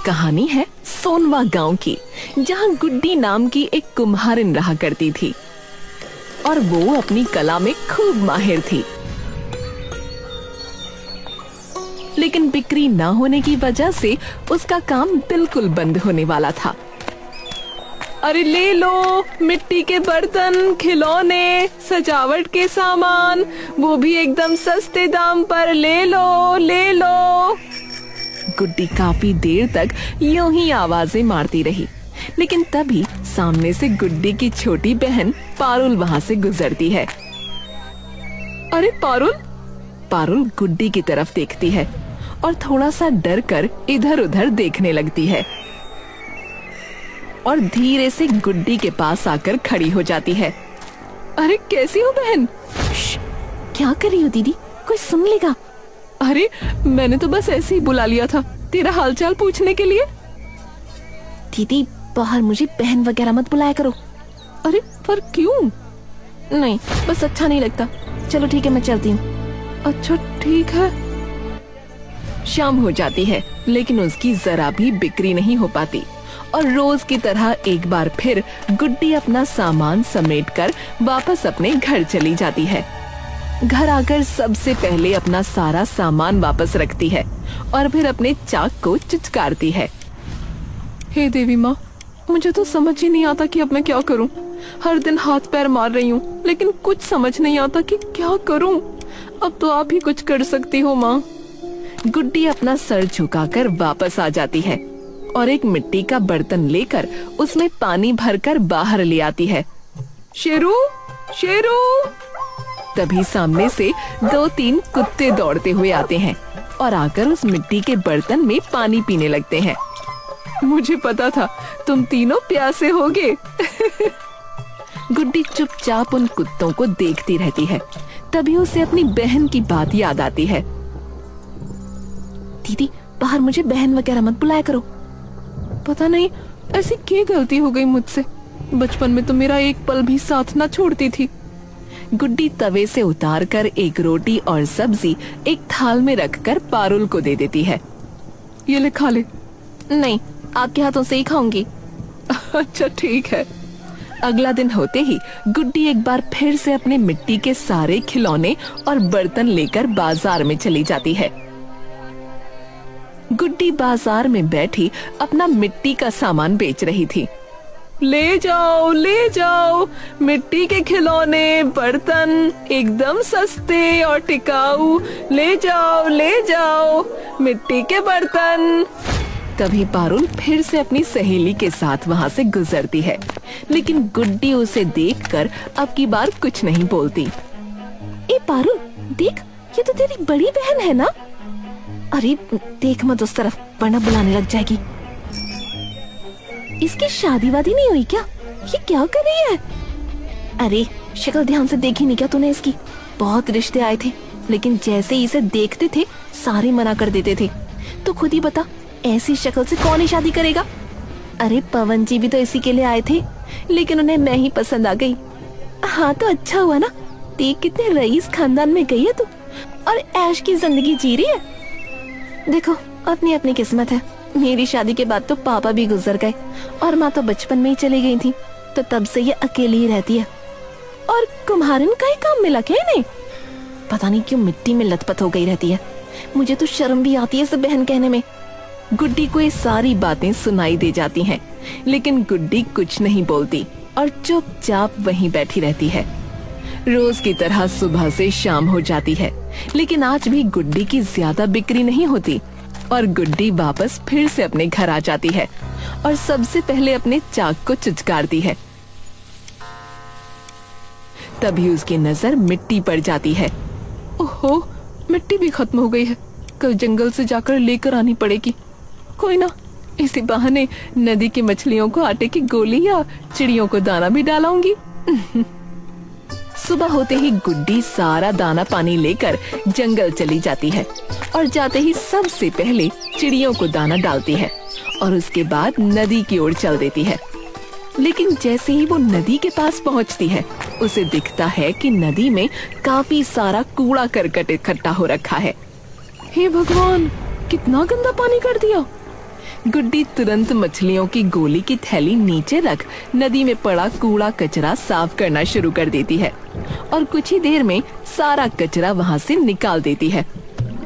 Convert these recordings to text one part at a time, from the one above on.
कहानी है सोनवा गांव की, जहां गुड्डी नाम की एक कुम्हारिन रहा करती थी और वो अपनी कला में खूब माहिर थी। लेकिन बिक्री न होने की वजह से उसका काम बिल्कुल बंद होने वाला था। अरे ले लो, मिट्टी के बर्तन, खिलौने, सजावट के सामान, वो भी एकदम सस्ते दाम पर, ले लो ले लो। गुड्डी काफी देर तक यूं ही आवाजें मारती रही, लेकिन तभी सामने से गुड्डी की छोटी बहन पारुल वहां से गुजरती है। अरे पारुल! पारुल गुड्डी की तरफ देखती है और थोड़ा सा डर कर इधर उधर देखने लगती है और धीरे से गुड्डी के पास आकर खड़ी हो जाती है। अरे कैसी हो बहन? क्या कर रही हो दीदी? कोई सुन लेगा। अरे मैंने तो बस ऐसे ही बुला लिया था तेरा हालचाल पूछने के लिए। दीदी बाहर मुझे बहन वगैरह मत बुलाया करो। अरे पर क्यों? नहीं, बस अच्छा नहीं लगता। चलो ठीक है, मैं चलती हूँ। अच्छा ठीक है। शाम हो जाती है, लेकिन उसकी जरा भी बिक्री नहीं हो पाती और रोज की तरह एक बार फिर गुड्डी अपना सामान समेटकर वापस अपने घर चली जाती है। घर आकर सबसे पहले अपना सारा सामान वापस रखती है और फिर अपने चाक को चिचकारती है। हे देवी माँ, मुझे तो समझ ही नहीं आता कि अब मैं क्या करूं। हर दिन हाथ पैर मार रही हूँ, लेकिन कुछ समझ नहीं आता कि क्या करूं। अब तो आप ही कुछ कर सकती हो माँ। गुड्डी अपना सर झुकाकर वापस आ जाती है और एक मिट्टी का बर्तन लेकर उसमें पानी भरकर बाहर ले आती है। शेरू, शेरू! तभी सामने से 2-3 कुत्ते दौड़ते हुए आते हैं और आकर उस मिट्टी के बर्तन में पानी पीने लगते हैं। मुझे पता था तुम तीनों प्यासे होगे। गुड्डी चुपचाप उन कुत्तों को देखती रहती है। तभी उसे अपनी बहन की बात याद आती है। दीदी बाहर मुझे बहन वगैरह मत बुलाया करो। पता नहीं ऐसी क्या गलती हो गई मुझसे। बचपन में तो मेरा एक पल भी साथ ना छोड़ती थी। गुड्डी तवे से उतारकर एक रोटी और सब्जी एक थाल में रखकर पारुल को दे देती है। ये ले खा ले। नहीं, आपके हाथों से ही खाऊंगी। अच्छा ठीक है। अगला दिन होते ही गुड्डी एक बार फिर से अपने मिट्टी के सारे खिलौने और बर्तन लेकर बाजार में चली जाती है। गुड्डी बाजार में बैठी अपना मिट्टी का सामान बेच रही थी। ले जाओ, मिट्टी के खिलौने, बर्तन एकदम सस्ते और टिकाऊ। ले जाओ, मिट्टी के बर्तन। तभी पारुल फिर से अपनी सहेली के साथ वहाँ से गुजरती है, लेकिन गुड्डी उसे देखकर अब की बार कुछ नहीं बोलती। ए पारुल, देख, ये तो तेरी बड़ी बहन है ना? अरे देख मत उस तरफ, वरना बुलाने लग जाएगी। इसकी शादी वादी नहीं हुई क्या? ये क्या कर रही है? अरे शक्ल ध्यान से देखी नहीं क्या तूने इसकी? बहुत रिश्ते आए थे, लेकिन जैसे ही इसे देखते थे सारे मना कर देते थे। तो खुद ही बता, ऐसी शक्ल से कौन ही शादी करेगा? अरे पवन जी भी तो इसी के लिए आए थे, लेकिन उन्हें मैं ही पसंद आ गई। हाँ तो अच्छा हुआ ना, देख कितने रईस खानदान में गई है तू और ऐश की जिंदगी जी रही है। देखो अपनी अपनी किस्मत है। मेरी शादी के बाद तो पापा भी गुजर गए और माँ तो बचपन में ही चली गई थी, तो तब से ये अकेली ही रहती है। और कुम्हारिन का ही काम मिला क्या इन्हें? पता नहीं क्यों मिट्टी में लथपथ हो गई रहती है। मुझे तो शर्म भी आती है इसे बहन कहने में। गुड्डी को ये सारी बातें सुनाई दे जाती हैं, लेकिन गुड्डी कुछ नहीं बोलती और चुपचाप वहीं बैठी रहती है। रोज की तरह सुबह से शाम हो जाती है, लेकिन आज भी गुड्डी की ज्यादा बिक्री नहीं होती और गुड्डी वापस फिर से अपने घर आ जाती है और सबसे पहले अपने चाक को चिचकारती है। तभी उसकी नजर मिट्टी पर जाती है। ओहो, मिट्टी भी खत्म हो गई है। कल जंगल से जाकर लेकर आनी पड़ेगी। कोई ना, इसी बहाने नदी की मछलियों को आटे की गोली या चिड़ियों को दाना भी डालाऊंगी। सुबह होते ही गुड्डी सारा दाना पानी लेकर जंगल चली जाती है और जाते ही सबसे पहले चिड़ियों को दाना डालती है और उसके बाद नदी की ओर चल देती है। लेकिन जैसे ही वो नदी के पास पहुंचती है, उसे दिखता है कि नदी में काफी सारा कूड़ा करकट इकट्ठा हो रखा है। हे भगवान, कितना गंदा पानी कर दिया। गुड्डी तुरंत मछलियों की गोली की थैली नीचे रख नदी में पड़ा कूड़ा कचरा साफ करना शुरू कर देती है और कुछ ही देर में सारा कचरा वहाँ से निकाल देती है।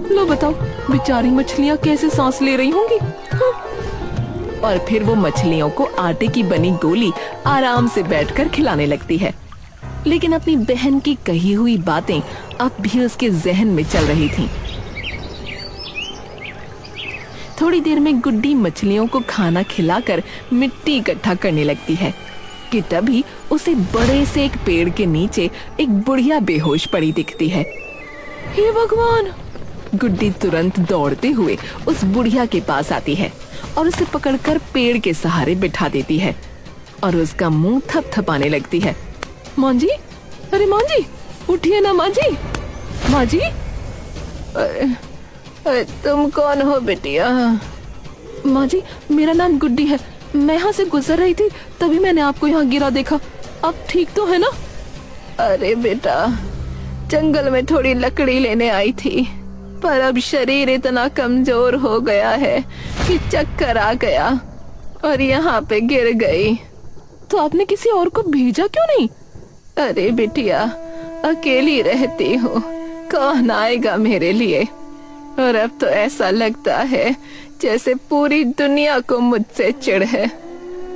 लो बताओ, बेचारी मछलियाँ कैसे सांस ले रही होंगी। और फिर वो मछलियों को आटे की बनी गोली आराम से बैठकर खिलाने लगती है। लेकिन अपनी बहन की कही हुई बातें अब भी उसके जहन में चल रही थीं। थोड़ी देर में गुड्डी मछलियों को खाना खिलाकर मिट्टी इकट्ठा करने लगती है कि तभी उसे बड़े से एक पेड़ के नीचे एक बुढ़िया बेहोश पड़ी दिखती है। हे भगवान! गुड्डी तुरंत दौड़ते हुए उस बुढ़िया के पास आती है और उसे पकड़कर पेड़ के सहारे बिठा देती है और उसका मुंह थपथपाने लगती है। माँ जी, अरे माँ जी, उठिए ना माँ जी। माँ जी, अरे तुम कौन हो बेटिया? माँ जी, मेरा नाम गुड्डी है। मैं यहाँ से गुजर रही थी, तभी मैंने आपको यहाँ गिरा देखा। आप ठीक तो है ना? अरे बेटा, जंगल में थोड़ी लकड़ी लेने आई थी, पर अब शरीर इतना कमजोर हो गया है कि चक्कर आ गया और यहाँ पे गिर गई। तो आपने किसी और को भेजा क्यों नहीं? अरे बिटिया, अकेली रहती हूँ, कौन आएगा मेरे लिए? और अब तो ऐसा लगता है जैसे पूरी दुनिया को मुझसे चिढ़ है।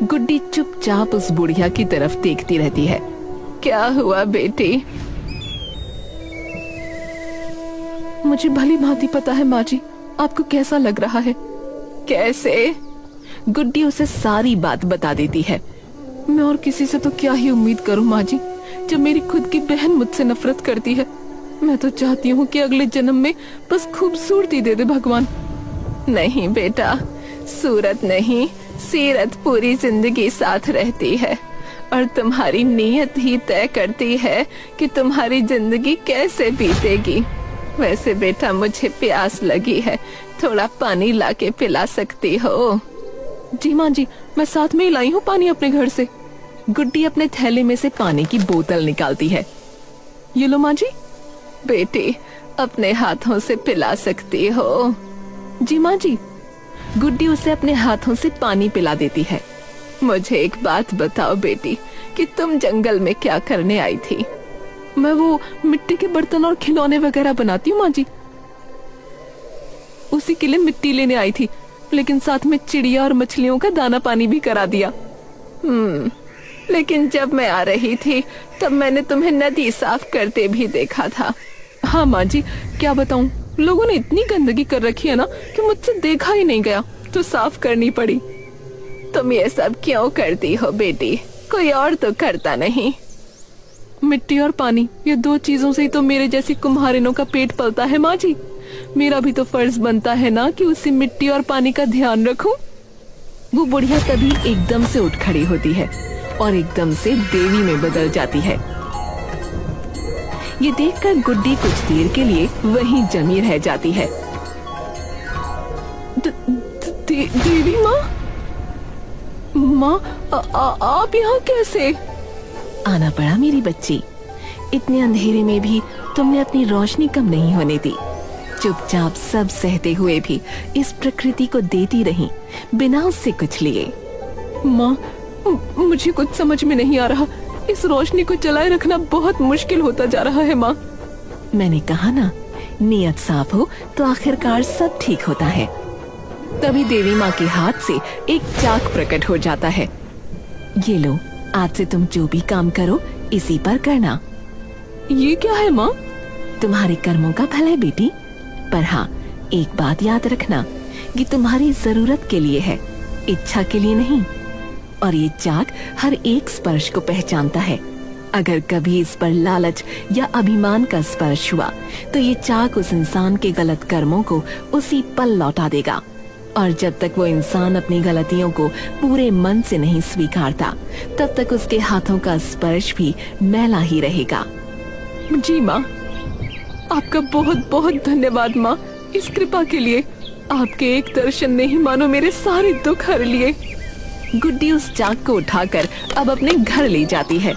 गुड्डी चुपचाप उस बुढ़िया की तरफ देखती रहती है। क्या हुआ बेटी? मुझे भली भांति पता है माँ जी, आपको कैसा लग रहा है। कैसे? गुड्डी उसे सारी बात बता देती है। मैं और किसी से तो क्या ही उम्मीद करूं माँ जी, जब मेरी खुद की बहन मुझसे नफरत करती है। मैं तो चाहती हूँ कि अगले जन्म में बस खूबसूरती दे दे भगवान। नहीं बेटा, सूरत नहीं, सीरत पूरी जिंदगी साथ रहती है और तुम्हारी नीयत ही तय करती है कि तुम्हारी जिंदगी कैसे बीतेगी। वैसे बेटा, मुझे प्यास लगी है, थोड़ा पानी लाके पिला सकती हो? जी माँ जी, मैं साथ में ही लाई हूँ पानी अपने घर से। गुड्डी अपने थैले में से पानी की बोतल निकालती है। ये लो माँ जी। बेटी, अपने हाथों से पिला सकती हो? जी माँ जी। गुड्डी उसे अपने हाथों से पानी पिला देती है। मुझे एक बात बताओ बेटी, कि तुम जंगल में क्या करने आई थी? मैं वो मिट्टी के बर्तन और खिलौने वगैरह बनाती हूँ माँ जी, उसी के लिए मिट्टी लेने आई थी, लेकिन साथ में चिड़िया और मछलियों का दाना पानी भी करा दिया। लेकिन जब मैं आ रही थी तब मैंने तुम्हें नदी साफ करते भी देखा था। हाँ माँ जी, क्या बताऊँ, लोगों ने इतनी गंदगी कर रखी है ना कि मुझसे देखा ही नहीं गया, तो साफ करनी पड़ी। तुम ये सब क्यों करती हो बेटी? कोई और तो करता नहीं। मिट्टी और पानी, ये दो चीजों से ही तो मेरे जैसी कुम्हारिनों का पेट पलता है माँ जी। मेरा भी तो फर्ज बनता है ना कि उसी मिट्टी और पानी का ध्यान रखूं। वो बुढ़िया तभी एकदम से उठ खड़ी होती है और एकदम से देवी में बदल जाती है। ये देखकर गुड्डी कुछ देर के लिए वहीं जमी रह जाती है। देवी माँ, आप यहाँ कैसे? आना पड़ा मेरी बच्ची, इतने अंधेरे में भी तुमने अपनी रोशनी कम नहीं होने दी। चुपचाप सब सहते हुए भी इस प्रकृति को देती रही, बिना उससे कुछ लिए। माँ, मुझे कुछ समझ में नहीं आ रहा, इस रोशनी को जलाए रखना बहुत मुश्किल होता जा रहा है माँ। मैंने कहा ना, नियत साफ हो तो आखिरकार सब ठीक होता है। तभी देवी माँ के हाथ से एक चाक प्रकट हो जाता है। ये लो, आज से तुम जो भी काम करो इसी पर करना। ये क्या है माँ? तुम्हारे कर्मों का फल है बेटी, पर हाँ, एक बात याद रखना, ये तुम्हारी जरूरत के लिए है, इच्छा के लिए नहीं। और ये चाक हर एक स्पर्श को पहचानता है। अगर कभी इस पर लालच या अभिमान का स्पर्श हुआ तो ये चाक उस इंसान के गलत कर्मों को उसी पल लौटा देगा। और जब तक वो इंसान अपनी गलतियों को पूरे मन से नहीं स्वीकारता, तब तक उसके हाथों का स्पर्श भी मैला ही रहेगा। जी माँ, आपका बहुत बहुत धन्यवाद माँ, इस कृपा के लिए। आपके एक दर्शन ने ही मानो मेरे सारे दुख हर लिए। गुड्डी उस चाक को उठाकर अब अपने घर ले जाती है